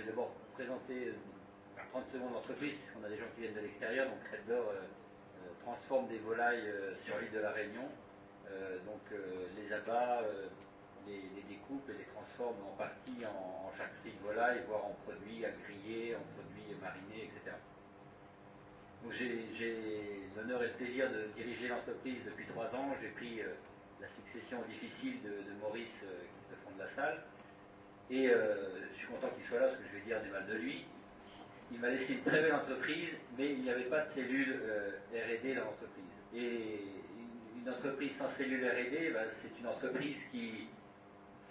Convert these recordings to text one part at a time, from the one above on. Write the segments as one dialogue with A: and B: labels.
A: d'abord présenter 30 secondes l'entreprise, puisqu'on a des gens qui viennent de l'extérieur. Donc Redbird transforme des volailles sur l'île de la Réunion. Les abat, les découpe et les transforme en partie en charcuterie de volaille, voire en produits à griller, en produits marinés, etc. Donc j'ai l'honneur et le plaisir de diriger l'entreprise depuis 3 ans. J'ai pris la succession difficile de Maurice, qui est au fond de la salle. Et je suis content qu'il soit là, parce que je vais dire du mal de lui. Il m'a laissé une très belle entreprise, mais il n'y avait pas de cellule R&D dans l'entreprise. Et une entreprise sans cellule R&D, c'est une entreprise qui,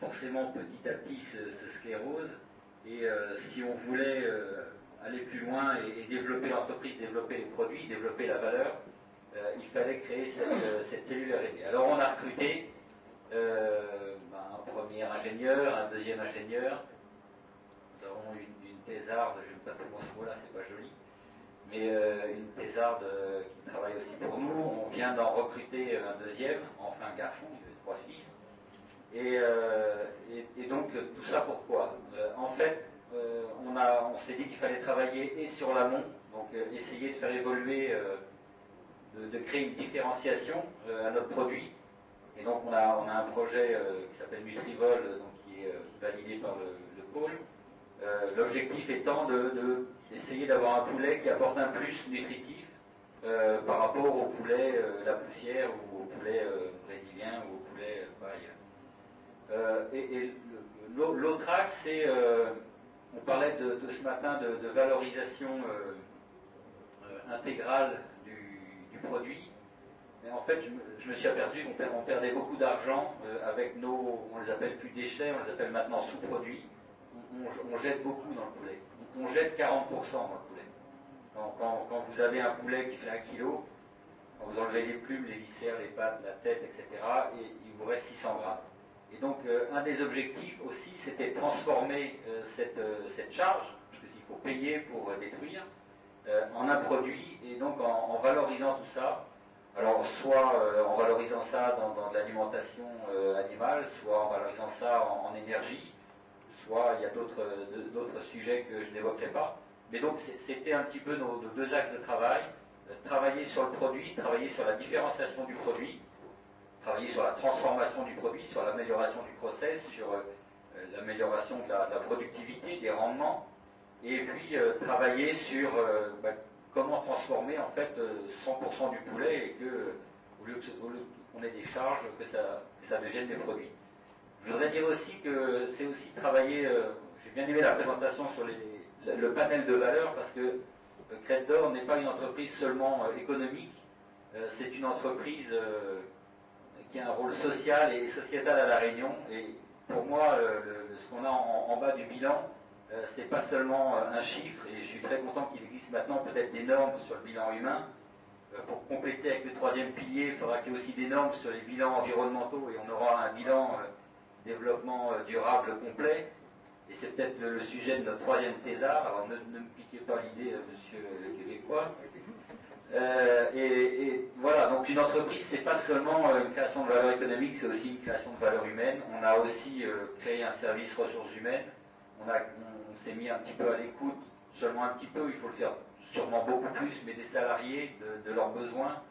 A: forcément, petit à petit, se sclérose. Et si on voulait aller plus loin et développer l'entreprise, développer les produits, développer la valeur, il fallait créer cette cellule R&D. Alors on a recruté un premier ingénieur, un deuxième ingénieur. Nous avons une thésarde, je n'aime pas tellement ce mot-là, c'est pas joli, mais une thésarde qui travaille aussi pour nous. On vient d'en recruter un deuxième, enfin un garçon, il y avait 3 filles. Et donc tout ça pourquoi en fait, on s'est dit qu'il fallait travailler et sur l'amont, donc essayer de faire évoluer, de créer une différenciation à notre produit. Et donc on a un projet qui s'appelle Nutrivol, donc qui est validé par le pôle. L'objectif étant d'essayer d'avoir un poulet qui apporte un plus nutritif par rapport au poulet la poussière ou au poulet brésilien ou au poulet pareil. L'autre axe, c'est, on parlait de ce matin de valorisation intégrale du produit. Mais en fait, je me suis aperçu qu'on perdait beaucoup d'argent avec on les appelle plus déchets, on les appelle maintenant sous-produits. On jette beaucoup dans le poulet. On jette 40% dans le poulet. Quand vous avez un poulet qui fait 1 kilo, quand vous enlevez les plumes, les viscères, les pattes, la tête, etc., et il vous reste 600 grammes. Et donc, un des objectifs aussi, c'était de transformer cette charge, parce qu'il faut payer pour détruire, en un produit, et donc en valorisant tout ça. Alors, soit en valorisant ça dans de l'alimentation animale, soit en valorisant ça en énergie, soit il y a d'autres sujets que je n'évoquerai pas. Mais donc, c'était un petit peu nos 2 axes de travail. Travailler sur le produit, travailler sur la différenciation du produit, travailler sur la transformation du produit, sur l'amélioration du process, sur l'amélioration de la productivité, des rendements, et puis travailler sur comment transformer en fait 100% du poulet et que, au lieu qu'on ait des charges, que ça devienne des produits. Je voudrais dire aussi que c'est aussi travailler, j'ai bien aimé la présentation sur le panel de valeurs, parce que Redbird n'est pas une entreprise seulement économique, c'est une entreprise qui a un rôle social et sociétal à La Réunion. Et pour moi, ce qu'on a en bas du bilan, c'est pas seulement un chiffre, et je suis très content qu'il existe maintenant peut-être des normes sur le bilan humain. Pour compléter avec le 3e pilier, il faudra qu'il y ait aussi des normes sur les bilans environnementaux, et on aura un bilan développement durable complet. Et c'est peut-être le sujet de notre 3e thésard. Alors ne me piquez pas l'idée, monsieur le Québécois. Et voilà, donc une entreprise, c'est pas seulement une création de valeur économique, c'est aussi une création de valeur humaine. On a aussi créé un service ressources humaines. On s'est mis un petit peu à l'écoute, seulement un petit peu, il faut le faire sûrement beaucoup plus, mais des salariés, de leurs besoins.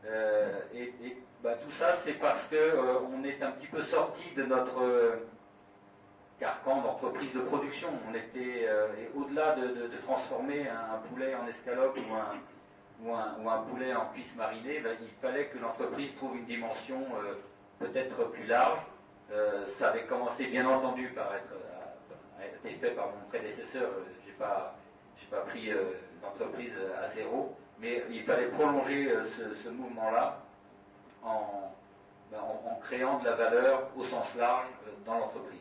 A: Tout ça, c'est parce qu'on est un petit peu sorti de notre carcan d'entreprise de production. On était au-delà de transformer un poulet en escalope ou un poulet en cuisse marinée. Il fallait que l'entreprise trouve une dimension peut-être plus large. Ça avait commencé bien entendu par être fait par mon prédécesseur. J'ai pas pris l'entreprise à zéro, mais il fallait prolonger ce mouvement-là en créant de la valeur au sens large dans l'entreprise.